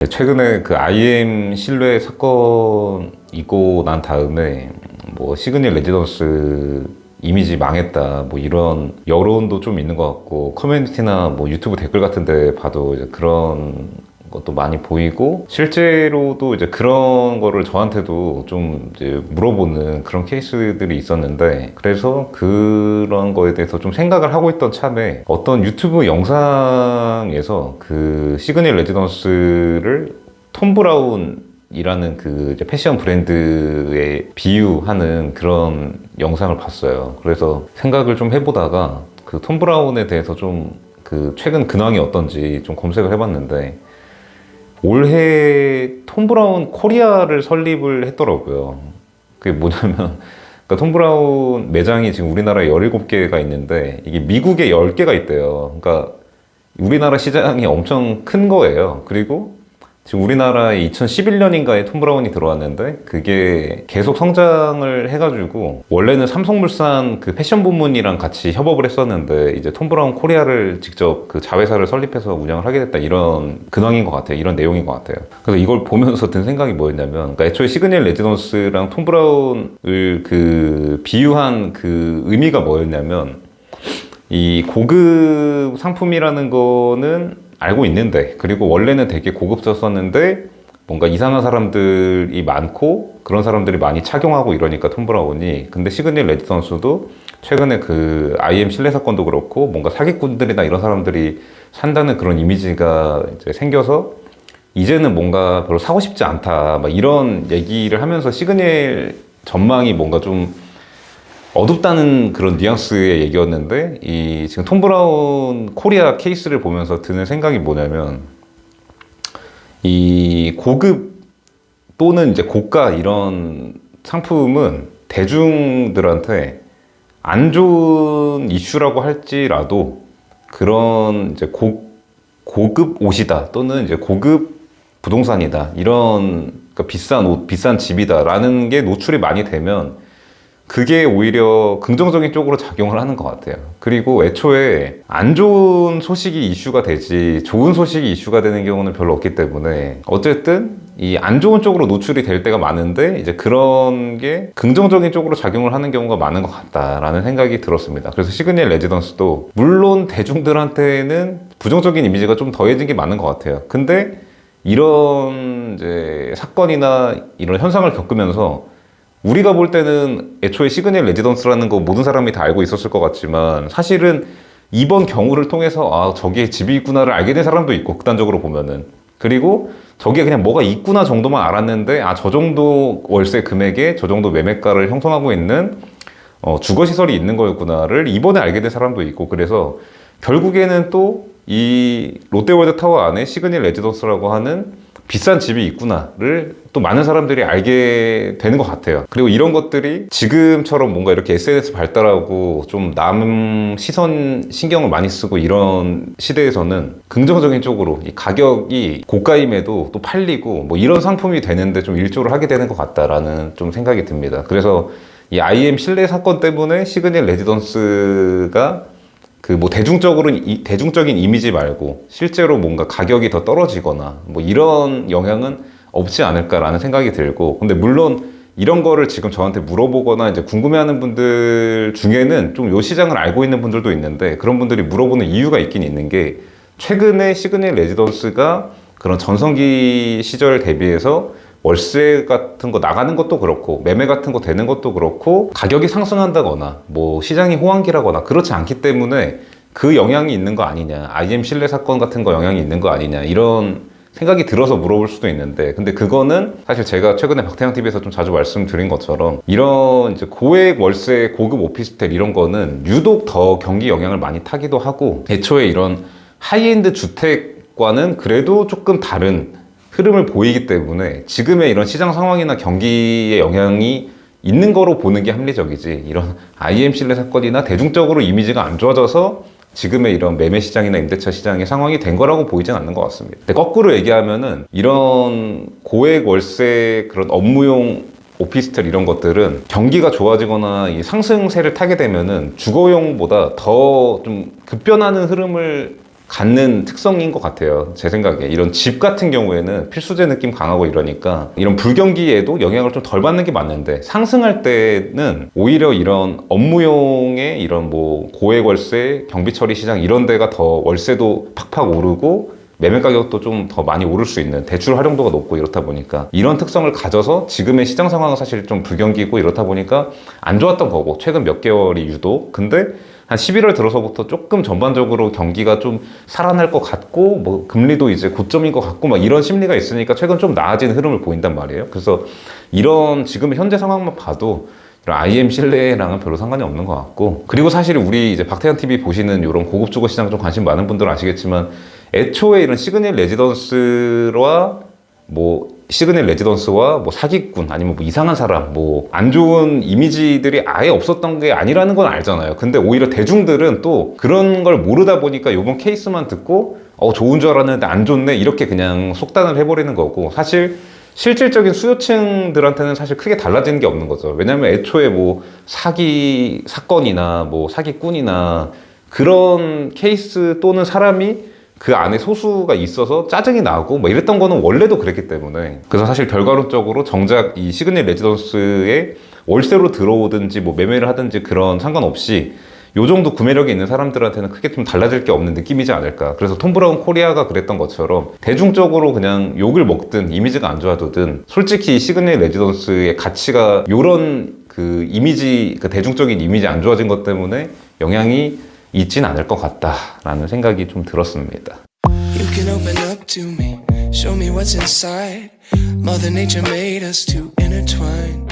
최근에 그 IM 신뢰 사건이고 난 다음에 뭐 시그널 레지던스 이미지 망했다 뭐 이런 여론도 좀 있는 것 같고, 커뮤니티나 뭐 유튜브 댓글 같은 데 봐도 이제 그런 것도 많이 보이고, 실제로도 이제 그런 거를 저한테도 좀 이제 물어보는 그런 케이스들이 있었는데, 그래서 그런 거에 대해서 좀 생각을 하고 있던 참에 어떤 유튜브 영상에서 그 시그널 레지던스를 톰 브라운이라는 그 이제 패션 브랜드에 비유하는 그런 영상을 봤어요. 그래서 생각을 좀 해보다가 그 톰 브라운에 대해서 좀 그 최근 근황이 어떤지 좀 검색을 해봤는데, 올해 톰 브라운 코리아를 설립을 했더라고요. 그게 뭐냐면, 그러니까 톰 브라운 매장이 지금 우리나라에 17개가 있는데, 이게 미국에 10개가 있대요. 그러니까 우리나라 시장이 엄청 큰 거예요. 그리고 지금 우리나라에 2011년인가에 톰 브라운이 들어왔는데, 그게 계속 성장을 해가지고 원래는 삼성물산 그 패션 부문이랑 같이 협업을 했었는데, 이제 톰 브라운 코리아를 직접 그 자회사를 설립해서 운영을 하게 됐다, 이런 근황인 것 같아요. 이런 내용인 것 같아요. 그래서 이걸 보면서 든 생각이 뭐였냐면, 그러니까 애초에 시그널 레지던스랑 톰 브라운을 그 비유한 그 의미가 뭐였냐면, 이 고급 상품이라는 거는 알고 있는데, 그리고 원래는 되게 고급졌었는데 뭔가 이상한 사람들이 많고 그런 사람들이 많이 착용하고 이러니까 톰 브라운이, 근데 시그널 레지던스도 최근에 그 IM 신뢰 사건도 그렇고 뭔가 사기꾼들이나 이런 사람들이 산다는 그런 이미지가 이제 생겨서 이제는 뭔가 별로 사고 싶지 않다 막 이런 얘기를 하면서, 시그널 전망이 뭔가 좀 어둡다는 그런 뉘앙스의 얘기였는데, 이 지금 톰 브라운 코리아 케이스를 보면서 드는 생각이 뭐냐면, 이 고급 또는 이제 고가 이런 상품은 대중들한테 안 좋은 이슈라고 할지라도, 그런 이제 고급 옷이다 또는 이제 고급 부동산이다, 이런 그러니까 비싼 옷, 비싼 집이다라는 게 노출이 많이 되면 그게 오히려 긍정적인 쪽으로 작용을 하는 것 같아요. 그리고 애초에 안 좋은 소식이 이슈가 되지 좋은 소식이 이슈가 되는 경우는 별로 없기 때문에, 어쨌든 이 안 좋은 쪽으로 노출이 될 때가 많은데 이제 그런 게 긍정적인 쪽으로 작용을 하는 경우가 많은 것 같다라는 생각이 들었습니다. 그래서 시그널 레지던스도 물론 대중들한테는 부정적인 이미지가 좀 더해진 게 많은 것 같아요. 근데 이런 이제 사건이나 이런 현상을 겪으면서 우리가 볼 때는 애초에 시그널 레지던스라는 거 모든 사람이 다 알고 있었을 것 같지만, 사실은 이번 경우를 통해서 아, 저기에 집이 있구나를 알게 된 사람도 있고, 극단적으로 보면은. 그리고 저기에 그냥 뭐가 있구나 정도만 알았는데, 아, 저 정도 월세 금액에 저 정도 매매가를 형성하고 있는 주거시설이 있는 거였구나를 이번에 알게 된 사람도 있고, 그래서 결국에는 또 이 롯데월드타워 안에 시그널 레지던스라고 하는 비싼 집이 있구나를 또 많은 사람들이 알게 되는 것 같아요. 그리고 이런 것들이 지금처럼 뭔가 이렇게 SNS 발달하고 좀 남 시선 신경을 많이 쓰고 이런 시대에서는 긍정적인 쪽으로 이 가격이 고가임에도 또 팔리고 뭐 이런 상품이 되는데 좀 일조를 하게 되는 것 같다라는 좀 생각이 듭니다. 그래서 이 IM 신뢰 사건 때문에 시그널 레지던스가 그 뭐 대중적인 이미지 말고 실제로 뭔가 가격이 더 떨어지거나 뭐 이런 영향은 없지 않을까라는 생각이 들고, 근데 물론 이런 거를 지금 저한테 물어보거나 이제 궁금해하는 분들 중에는 좀 요 시장을 알고 있는 분들도 있는데, 그런 분들이 물어보는 이유가 있긴 있는 게, 최근에 시그널 레지던스가 그런 전성기 시절 대비해서 월세 같은 거 나가는 것도 그렇고 매매 같은 거 되는 것도 그렇고 가격이 상승한다거나 뭐 시장이 호황기라거나 그렇지 않기 때문에 그 영향이 있는 거 아니냐, IM 신뢰 사건 같은 거 영향이 있는 거 아니냐, 이런 생각이 들어서 물어볼 수도 있는데, 근데 그거는 사실 제가 최근에 박태양TV에서 좀 자주 말씀드린 것처럼 이런 이제 고액 월세 고급 오피스텔 이런 거는 유독 더 경기 영향을 많이 타기도 하고, 애초에 이런 하이엔드 주택과는 그래도 조금 다른 흐름을 보이기 때문에 지금의 이런 시장 상황이나 경기에 영향이 있는 거로 보는 게 합리적이지, 이런 IM 신뢰 사건이나 대중적으로 이미지가 안 좋아져서 지금의 이런 매매 시장이나 임대차 시장의 상황이 된 거라고 보이진 않는 것 같습니다. 근데 거꾸로 얘기하면은 이런 고액 월세 그런 업무용 오피스텔 이런 것들은 경기가 좋아지거나 이 상승세를 타게 되면은 주거용보다 더 좀 급변하는 흐름을 갖는 특성인 것 같아요. 제 생각에. 이런 집 같은 경우에는 필수제 느낌 강하고 이러니까 이런 불경기에도 영향을 좀 덜 받는 게 맞는데 상승할 때는 오히려 이런 업무용의 이런 뭐 고액월세, 경비처리 시장 이런 데가 더 월세도 팍팍 오르고 매매 가격도 좀 더 많이 오를 수 있는 대출 활용도가 높고 이렇다 보니까 이런 특성을 가져서 지금의 시장 상황은 사실 좀 불경기고 이렇다 보니까 안 좋았던 거고 최근 몇 개월이 유독 근데 한 11월 들어서부터 조금 전반적으로 경기가 좀 살아날 것 같고 뭐 금리도 이제 고점인 것 같고 막 이런 심리가 있으니까 최근 좀 나아지는 흐름을 보인단 말이에요. 그래서 이런 지금 현재 상황만 봐도 이런 IM 신뢰랑은 별로 상관이 없는 것 같고 그리고 사실 우리 이제 박태환 TV 보시는 이런 고급 주거 시장 좀 관심 많은 분들은 아시겠지만 애초에 이런 시그널 레지던스와 뭐 사기꾼 아니면 뭐 이상한 사람 뭐 안 좋은 이미지들이 아예 없었던 게 아니라는 건 알잖아요. 근데 오히려 대중들은 또 그런 걸 모르다 보니까 이번 케이스만 듣고 좋은 줄 알았는데 안 좋네 이렇게 그냥 속단을 해버리는 거고 사실 실질적인 수요층들한테는 사실 크게 달라지는 게 없는 거죠. 왜냐하면 애초에 뭐 사기 사건이나 뭐 사기꾼이나 그런 케이스 또는 사람이 그 안에 소수가 있어서 짜증이 나고 뭐 이랬던 거는 원래도 그랬기 때문에 그래서 사실 결과론적으로 정작 이 시그널 레지던스에 월세로 들어오든지 뭐 매매를 하든지 그런 상관없이 요 정도 구매력이 있는 사람들한테는 크게 좀 달라질 게 없는 느낌이지 않을까. 그래서 톰 브라운 코리아가 그랬던 것처럼 대중적으로 그냥 욕을 먹든 이미지가 안 좋아지든 솔직히 시그널 레지던스의 가치가 요런 그 이미지 그 대중적인 이미지 안 좋아진 것 때문에 영향이 있진 않을 것 같다라는 생각이 좀 들었습니다. You can open up to me, show me what's inside. Mother Nature made us to intertwine.